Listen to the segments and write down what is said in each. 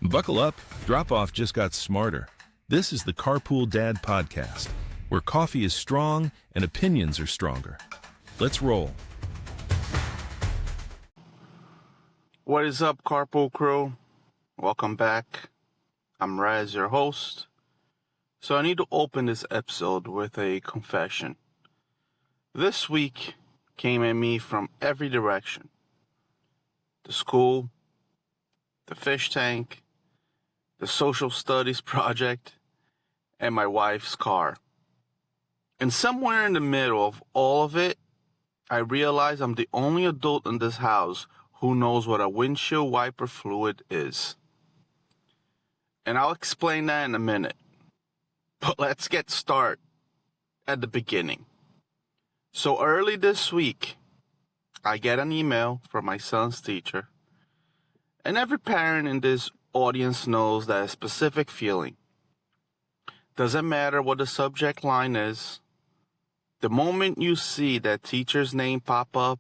Buckle up, Drop-Off just got smarter. This is the Carpool Dad podcast, where coffee is strong and opinions are stronger. Let's roll. What is up, Carpool crew? Welcome back. I'm Raz, your host. So I need to open this episode with a confession. This week came at me from every direction. The school, the fish tank, the social studies project, and my wife's car. And somewhere in the middle of all of it, I realize I'm the only adult in this house who knows what a windshield wiper fluid is. And I'll explain that in a minute. But let's get started at the beginning. So early this week, I get an email from my son's teacher. And every parent in this audience knows that specific feeling. Doesn't matter what the subject line is. The moment you see that teacher's name pop up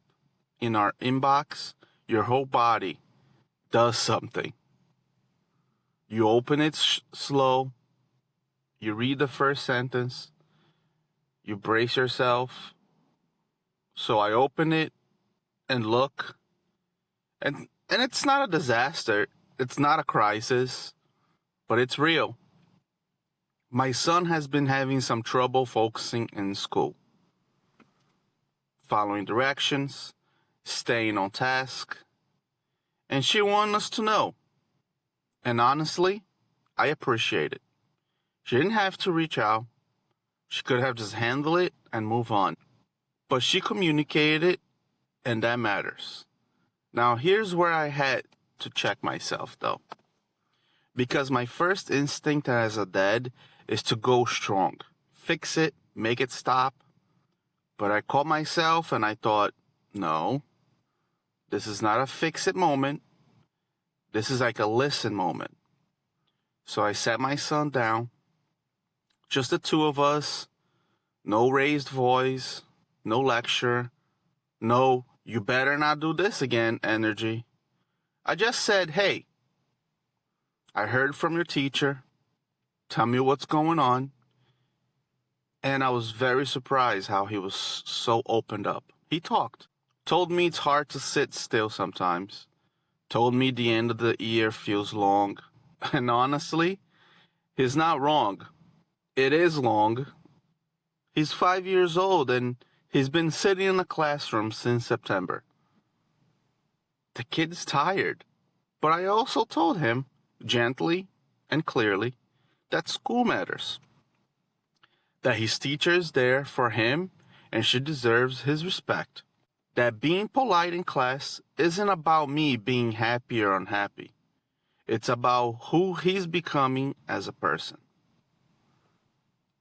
in our inbox, your whole body does something. You open it slow. You read the first sentence. You brace yourself. So I open it and look. And it's not a disaster. It's not a crisis. But it's real. My son has been having some trouble focusing in school. Following directions. Staying on task. And she wanted us to know. And honestly, I appreciate it. She didn't have to reach out. She could have just handled it and move on. But she communicated it, and that matters. Now, here's where I had to check myself, though. Because my first instinct as a dad is to go strong. Fix it, make it stop. But I caught myself and I thought, no, this is not a fix it moment. This is like a listen moment. So I sat my son down. Just the two of us. No raised voice. No lecture. No, you better not do this again energy. I just said, hey, I heard from your teacher. Tell me what's going on. And I was very surprised how he was so opened up. He talked. Told me it's hard to sit still sometimes. Told me the end of the year feels long. And honestly, he's not wrong. It is long. He's 5 years old and he's been sitting in the classroom since September. The kid's tired. But I also told him, gently and clearly, that school matters. That his teacher is there for him and she deserves his respect. That being polite in class isn't about me being happy or unhappy. It's about who he's becoming as a person.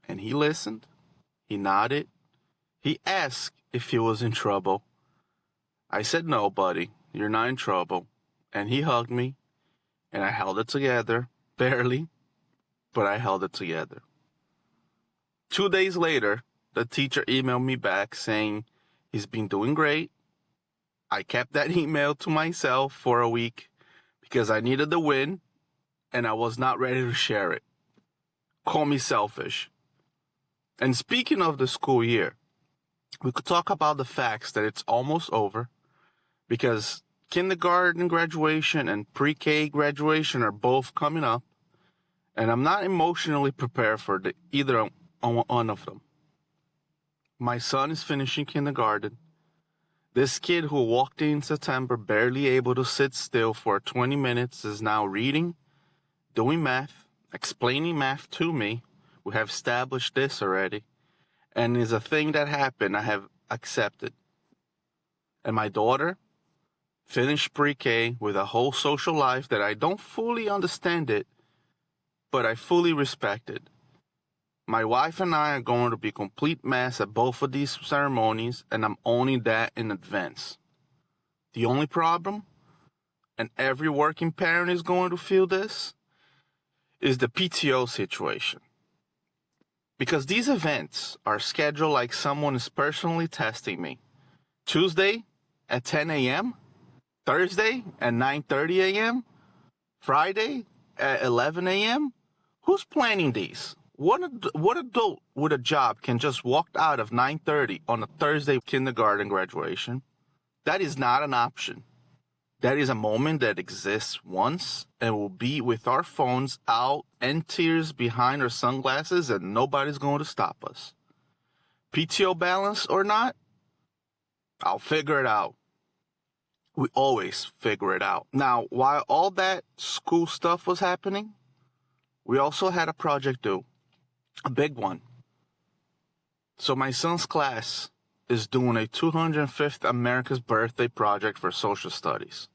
And he listened. He nodded. He asked if he was in trouble. I said, no, buddy, you're not in trouble. And he hugged me. And I held it together. Barely. But I held it together. 2 days later, the teacher emailed me back saying he's been doing great. I kept that email to myself for a week because I needed the win and I was not ready to share it. Call me selfish. And speaking of the school year, we could talk about the facts that it's almost over because kindergarten graduation and pre-K graduation are both coming up and I'm not emotionally prepared for either one of them. My son is finishing kindergarten. This kid who walked in September barely able to sit still for 20 minutes is now reading, doing math, explaining math to me. We have established this already. And is a thing that happened I have accepted. And my daughter finished pre-K with a whole social life that I don't fully understand it, but I fully respect it. My wife and I are going to be a complete mess at both of these ceremonies, and I'm owning that in advance. The only problem, and every working parent is going to feel this, is the PTO situation. Because these events are scheduled like someone is personally testing me. Tuesday at 10 a.m., Thursday at 9:30 a.m., Friday at 11 a.m.? Who's planning these? What adult with a job can just walk out of 9:30 on a Thursday kindergarten graduation? That is not an option. That is a moment that exists once and will be with our phones out and tears behind our sunglasses, and nobody's going to stop us. PTO balance or not, I'll figure it out. We always figure it out. Now, while all that school stuff was happening, we also had a project due, a big one. So my son's class is doing a 205th America's Birthday project for social studies.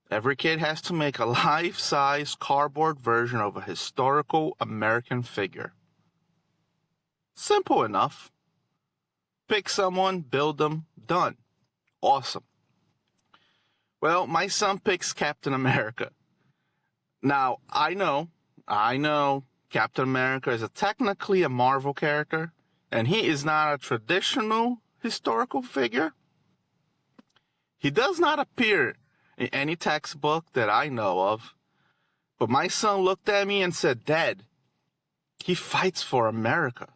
Every kid has to make a life-size cardboard version of a historical American figure. Simple enough. Pick someone, build them, done. Awesome. Well, my son picks Captain America. Now, I know, Captain America is technically a Marvel character, and he is not a traditional historical figure. He does not appear in any textbook that I know of, but my son looked at me and said, "Dad, he fights for America."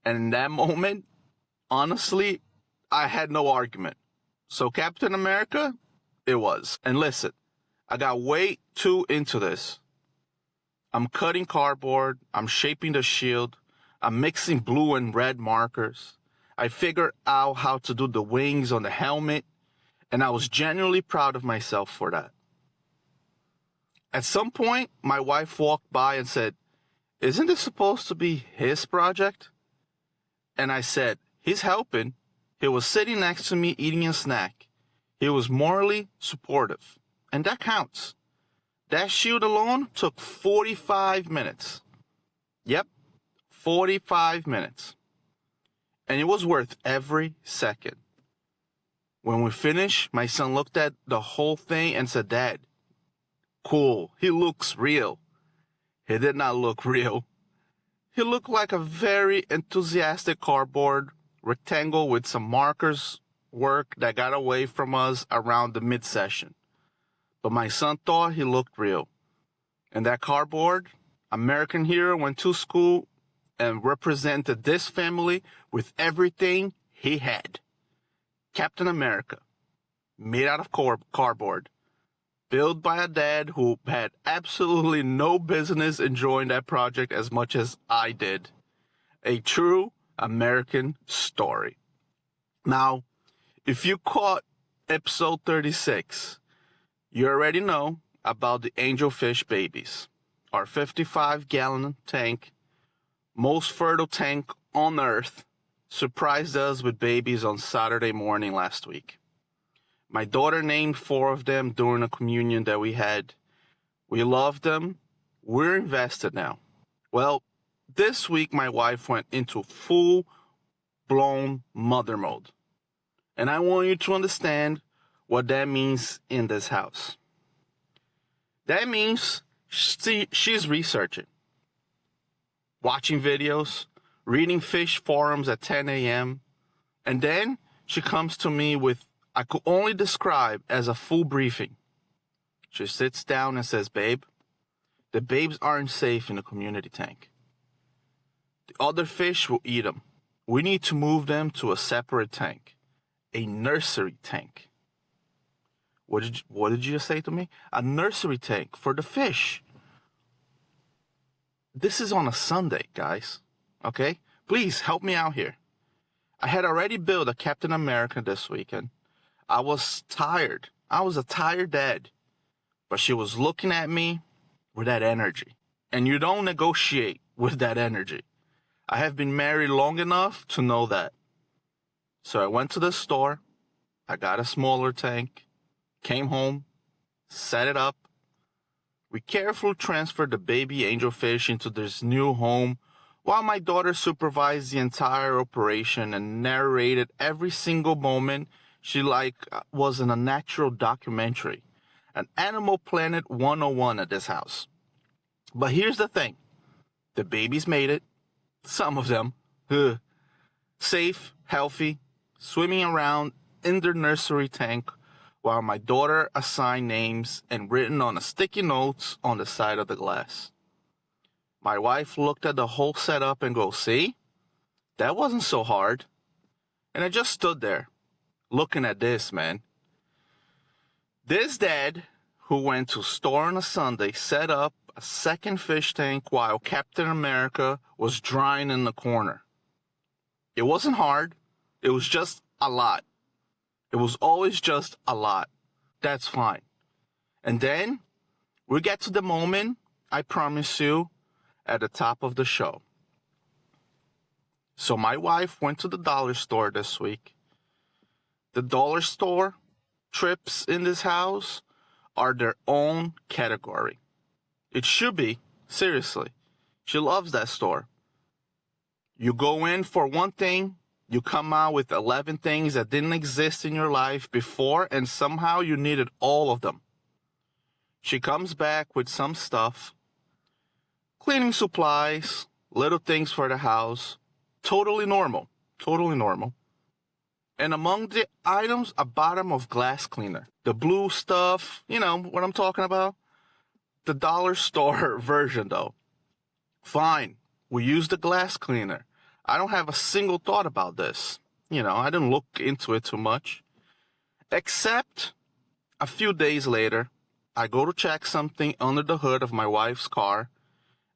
And in that moment, honestly, I had no argument. So Captain America, it was. And listen, I got way too into this. I'm cutting cardboard. I'm shaping the shield. I'm mixing blue and red markers. I figured out how to do the wings on the helmet, and I was genuinely proud of myself for that. At some point, my wife walked by and said, "Isn't this supposed to be his project?" And I said, "He's helping." He was sitting next to me eating a snack. He was morally supportive, and that counts. That shield alone took 45 minutes. Yep, 45 minutes. And it was worth every second. When we finished, my son looked at the whole thing and said, "Dad, cool, he looks real." He did not look real. He looked like a very enthusiastic cardboard rectangle with some markers work that got away from us around the mid-session. But my son thought he looked real. And that cardboard, American hero went to school and represented this family with everything he had. Captain America, made out of cardboard, built by a dad who had absolutely no business enjoying that project as much as I did. A true American story. Now, if you caught episode 36, you already know about the angelfish babies. Our 55-gallon tank, most fertile tank on Earth, surprised us with babies on Saturday morning last week. My daughter named 4 of them during a communion that we had. We love them. We're invested now. Well, this week my wife went into full-blown mother mode. And I want you to understand what that means in this house. That means she's researching, watching videos, reading fish forums at 10 a.m., and then she comes to me with I could only describe as a full briefing. She sits down and says, "Babe, the babes aren't safe in the community tank. The other fish will eat them. We need to move them to a separate tank, a nursery tank." What did you just say to me? A nursery tank for the fish. This is on a Sunday, guys. Okay? Please help me out here. I had already built a Captain America this weekend. I was tired. I was a tired dad. But she was looking at me with that energy. And you don't negotiate with that energy. I have been married long enough to know that. So I went to the store. I got a smaller tank. Came home. Set it up. We carefully transferred the baby angelfish into this new home while my daughter supervised the entire operation and narrated every single moment she was in a natural documentary, an Animal Planet 101 at this house. But here's the thing. The babies made it. Some of them. Safe, healthy, swimming around in their nursery tank while my daughter assigned names and written on a sticky notes on the side of the glass. My wife looked at the whole setup and goes, "See? That wasn't so hard." And I just stood there, looking at this, man. This dad, who went to store on a Sunday, set up a second fish tank while Captain America was drying in the corner. It wasn't hard. It was just a lot. It was always just a lot. That's fine. And then we get to the moment, I promise you, at the top of the show. So my wife went to the dollar store this week. The dollar store trips in this house are their own category. It should be, seriously. She loves that store. You go in for one thing, you come out with 11 things that didn't exist in your life before, and somehow you needed all of them. She comes back with some stuff, cleaning supplies, little things for the house, totally normal. And among the items, a bottom of glass cleaner. The blue stuff, you know what I'm talking about? The dollar store version, though. Fine, we use the glass cleaner. I don't have a single thought about this. I didn't look into it too much. Except a few days later, I go to check something under the hood of my wife's car,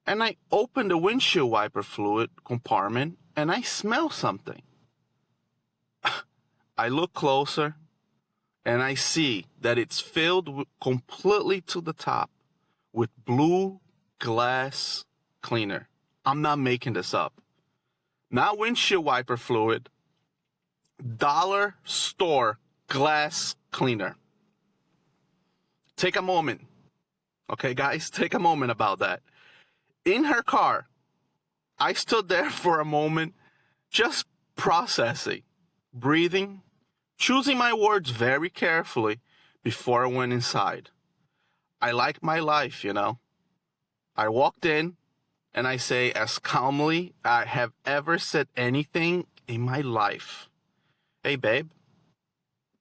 and I open the windshield wiper fluid compartment, and I smell something. I look closer, and I see that it's filled completely to the top with blue glass cleaner. I'm not making this up. Not windshield wiper fluid, dollar store glass cleaner. Take a moment. Okay, guys, take a moment about that. In her car, I stood there for a moment, just processing, breathing, choosing my words very carefully before I went inside. I like my life, I walked in, and I say as calmly I have ever said anything in my life, "Hey, babe,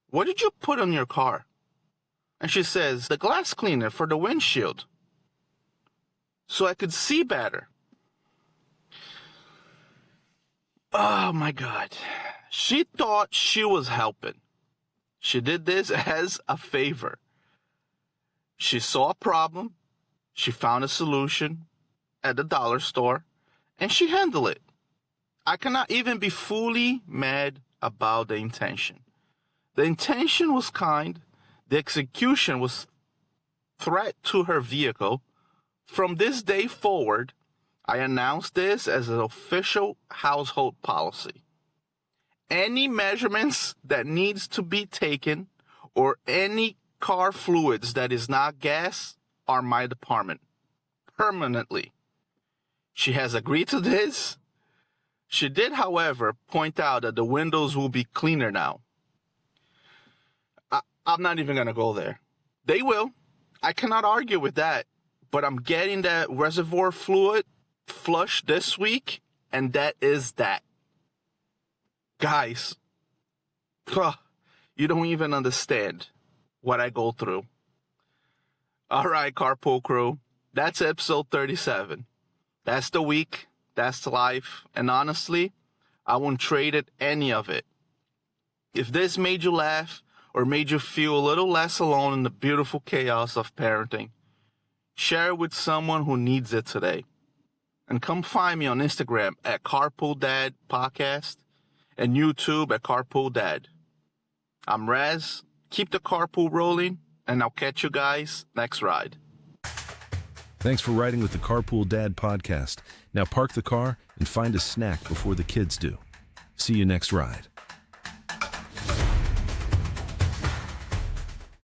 what did you put on your car?" And she says, "The glass cleaner for the windshield, so I could see better." Oh, my God. She thought she was helping. She did this as a favor. She saw a problem. She found a solution at the dollar store, and she handled it. I cannot even be fully mad about the intention. The intention was kind. The execution was threat to her vehicle. From this day forward, I announce this as an official household policy. Any measurements that needs to be taken or any car fluids that is not gas are my department. Permanently. She has agreed to this. She did, however, point out that the windows will be cleaner now. I'm not even going to go there. They will. I cannot argue with that. But I'm getting that reservoir fluid flushed this week, and that is that. Guys, you don't even understand what I go through. All right, Carpool Crew, that's episode 37. That's the week, that's the life, and honestly, I wouldn't trade it, any of it. If this made you laugh or made you feel a little less alone in the beautiful chaos of parenting, share it with someone who needs it today. And come find me on Instagram at Carpool Dad Podcast and YouTube at Carpool Dad. I'm Raz. Keep the carpool rolling, and I'll catch you guys next ride. Thanks for riding with the Carpool Dad Podcast. Now park the car and find a snack before the kids do. See you next ride.